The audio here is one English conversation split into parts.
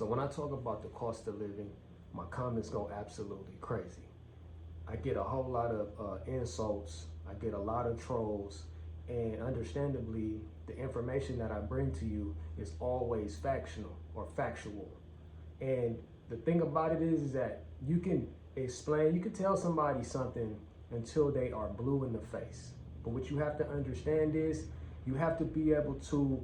So when I talk about the cost of living, my comments go absolutely crazy. I get a whole lot of insults. I get a lot of trolls. And understandably, the information that I bring to you is always factual. And the thing about it is that you can tell somebody something until they are blue in the face. But what you have to understand is you have to be able to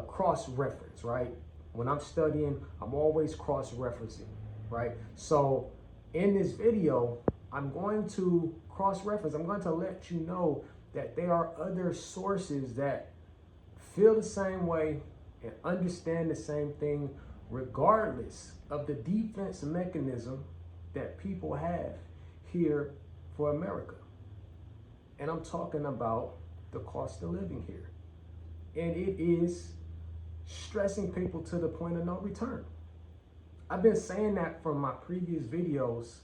cross-reference, right? When I'm studying, I'm always cross-referencing, right? So in this video, I'm going to cross-reference. I'm going to let you know that there are other sources that feel the same way and understand the same thing, regardless of the defense mechanism that people have here for America. And I'm talking about the cost of living here. And it is stressing people to the point of no return. I've been saying that from my previous videos,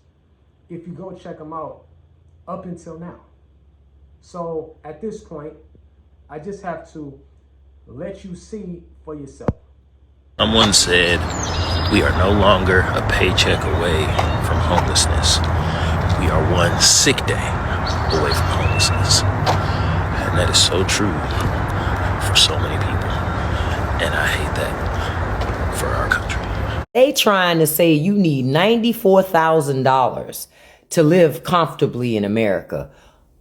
if you go check them out, up until now. So at this point, I just have to let you see for yourself. Someone said, we are no longer a paycheck away from homelessness. We are one sick day away from homelessness. And that is so true for so many people. And I hate that for our country. They trying to say you need $94,000 to live comfortably in America.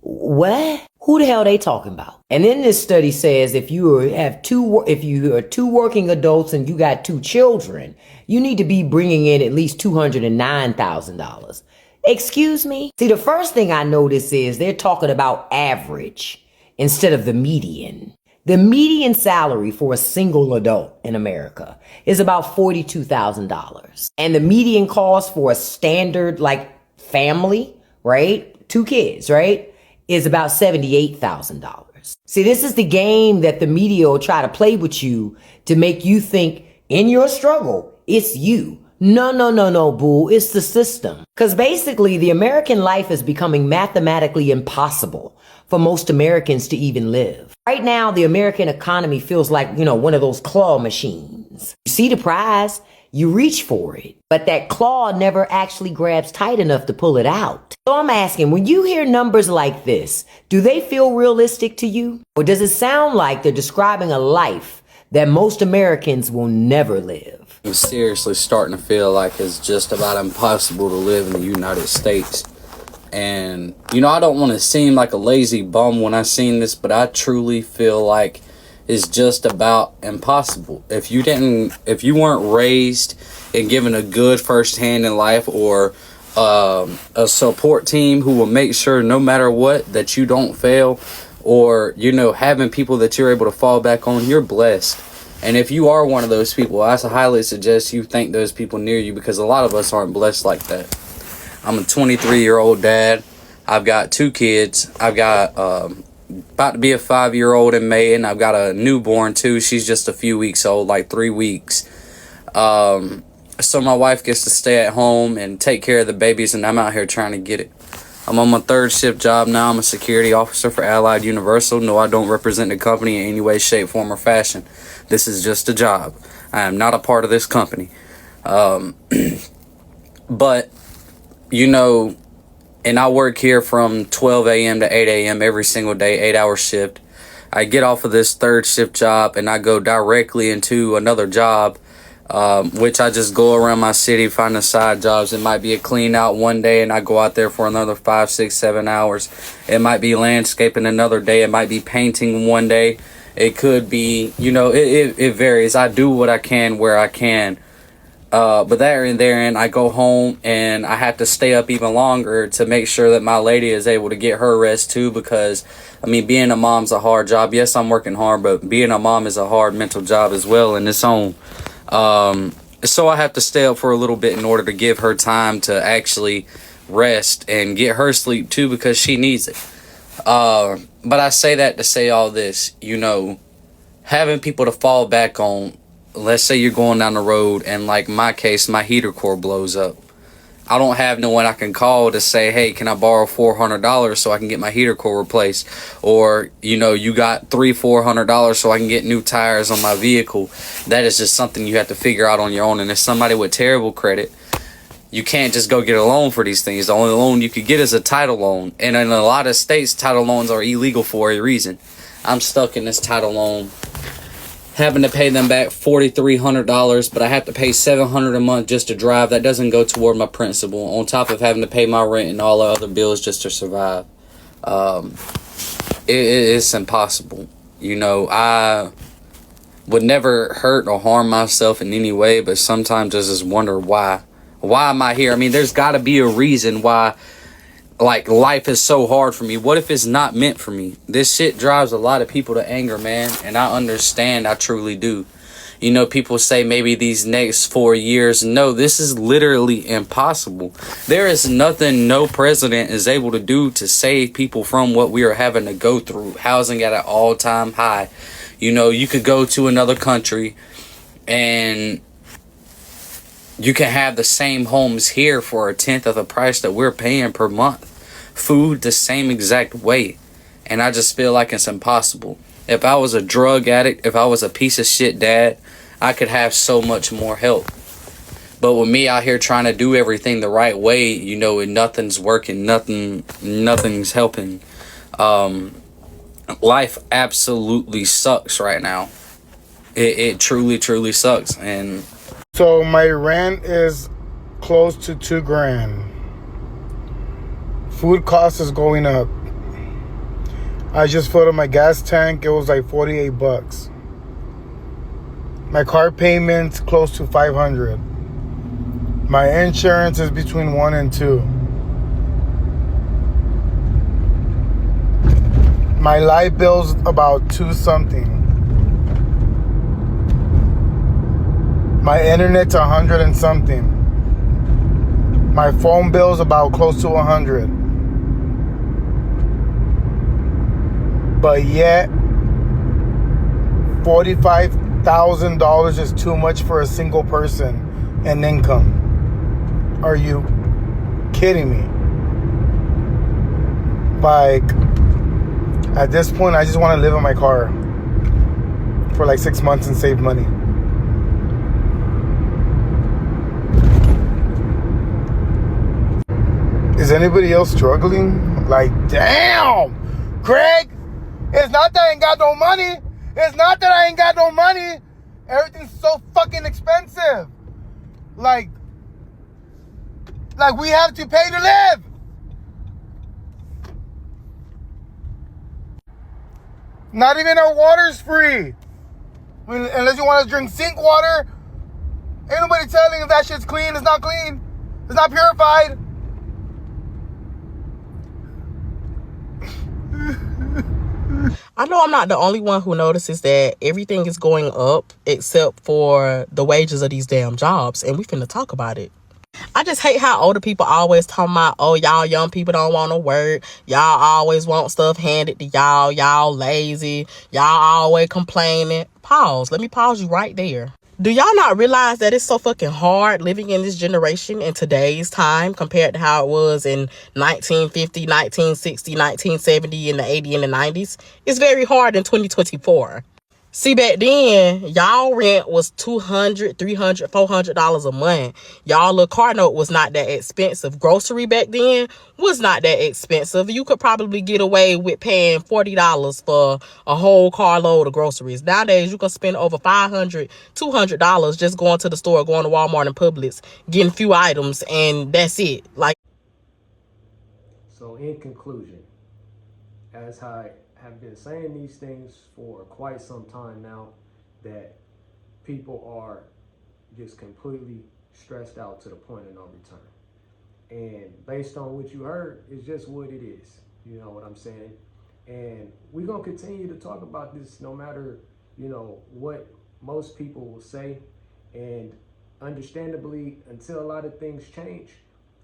What? Who the hell they talking about? And then this study says if you are two working adults and you got 2 children, you need to be bringing in at least $209,000. Excuse me? See, the first thing I notice is they're talking about average instead of the median. The median salary for a single adult in America is about $42,000. And the median cost for a standard, like, family, right? 2 kids, right? Is about $78,000. See, this is the game that the media will try to play with you to make you think in your struggle, it's you. No, boo, it's the system. Because basically, the American life is becoming mathematically impossible for most Americans to even live. Right now, the American economy feels like, one of those claw machines. You see the prize, you reach for it, but that claw never actually grabs tight enough to pull it out. So I'm asking, when you hear numbers like this, do they feel realistic to you? Or does it sound like they're describing a life that most Americans will never live? I'm seriously starting to feel like it's just about impossible to live in the United States. And, I don't want to seem like a lazy bum when I seen this, but I truly feel like it's just about impossible. If you weren't raised and given a good first hand in life, or a support team who will make sure no matter what that you don't fail, or, having people that you're able to fall back on, you're blessed. And if you are one of those people, I highly suggest you thank those people near you, because a lot of us aren't blessed like that. I'm a 23-year-old dad. I've got 2 kids. I've got about to be a 5-year-old in May, and I've got a newborn too. She's just a few weeks old, like 3 weeks. So my wife gets to stay at home and take care of the babies, and I'm out here trying to get it. I'm on my 3rd shift job now. I'm a security officer for Allied Universal. No, I don't represent the company in any way, shape, form, or fashion. This is just a job. I am not a part of this company. But, and I work here from 12 a.m. to 8 a.m. every single day, 8-hour shift. I get off of this 3rd shift job and I go directly into another job, which I just go around my city, finding side jobs. It might be a clean out one day and I go out there for another 5, 6, 7 hours. It might be landscaping another day. It might be painting one day. It could be, it varies. I do what I can where I can. But therein, I go home and I have to stay up even longer to make sure that my lady is able to get her rest too, because, being a mom's a hard job. Yes, I'm working hard, but being a mom is a hard mental job as well in its own. So I have to stay up for a little bit in order to give her time to actually rest and get her sleep too, because she needs it. But I say that to say all this, having people to fall back on. Let's say you're going down the road and, like my case, my heater core blows up. I don't have no one I can call to say, hey, can I borrow $400 so I can get my heater core replaced? Or, you know, you got $400 so I can get new tires on my vehicle. That is just something you have to figure out on your own. And as somebody with terrible credit, you can't just go get a loan for these things. The only loan you could get is a title loan. And in a lot of states, title loans are illegal for a reason. I'm stuck in this title loan, having to pay them back $4,300, but I have to pay $700 a month just to drive. That doesn't go toward my principal, on top of having to pay my rent and all the other bills just to survive. It's impossible. You know, I would never hurt or harm myself in any way, but sometimes I just wonder why. Why am I here? I mean, there's got to be a reason why, like, life is so hard for me. What if it's not meant for me? This shit drives a lot of people to anger, man, and I understand. I truly do. You know, people say maybe these next 4 years. No, this is literally impossible. There is nothing no president is able to do to save people from what we are having to go through. Housing at an all-time high. You know, you could go to another country and you can have the same homes here for a tenth of the price that we're paying per month. Food the same exact way. And I just feel like it's impossible. If I was a drug addict, if I was a piece of shit dad, I could have so much more help. But with me out here trying to do everything the right way, you know, and nothing's working, nothing's helping. Life absolutely sucks right now. It truly sucks. And so my rent is close to $2,000. Food cost is going up. I just filled up my gas tank. It was like $48. My car payment's close to $500. My insurance is between 1 and 2. My light bill's about 2 something. My internet's 100 and something. My phone bill's about close to 100. But yet, $45,000 is too much for a single person in income. Are you kidding me? Like, at this point, I just want to live in my car for like 6 months and save money. Is anybody else struggling? Like, damn, Craig, it's not that I ain't got no money. It's not that I ain't got no money. Everything's so fucking expensive. Like we have to pay to live. Not even our water's free. I mean, unless you want to drink sink water. Ain't nobody telling if that shit's clean. It's not clean. It's not purified. I know I'm not the only one who notices that everything is going up except for the wages of these damn jobs, and we finna talk about it. I just hate how older people always talking about, oh, y'all young people don't want to work. Y'all always want stuff handed to y'all. Y'all lazy. Y'all always complaining. Pause. Let me pause you right there. Do y'all not realize that it's so fucking hard living in this generation in today's time compared to how it was in 1950, 1960, 1970, and the 80s and the 90s? It's very hard in 2024. See, back then, y'all rent was $200, $300, $400 a month. Y'all little car note was not that expensive. Grocery back then was not that expensive. You could probably get away with paying $40 for a whole carload of groceries. Nowadays, you can spend over $500, $200 just going to the store, going to Walmart and Publix, getting a few items, and that's it. Like. So in conclusion, as I have been saying these things for quite some time now, that people are just completely stressed out to the point of no return. And based on what you heard, it's just what it is. You know what I'm saying? And we're going to continue to talk about this no matter, you know, what most people will say. And understandably, until a lot of things change,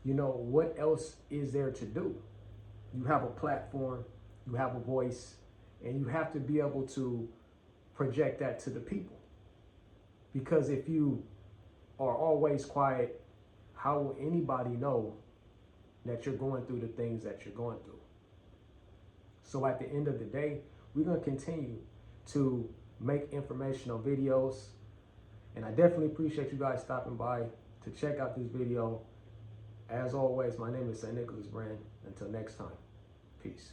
you know, what else is there to do? You have a platform, you have a voice, and you have to be able to project that to the people. Because if you are always quiet, how will anybody know that you're going through the things that you're going through? So at the end of the day, we're going to continue to make informational videos. And I definitely appreciate you guys stopping by to check out this video. As always, my name is St. Nicholas Brand. Until next time, peace.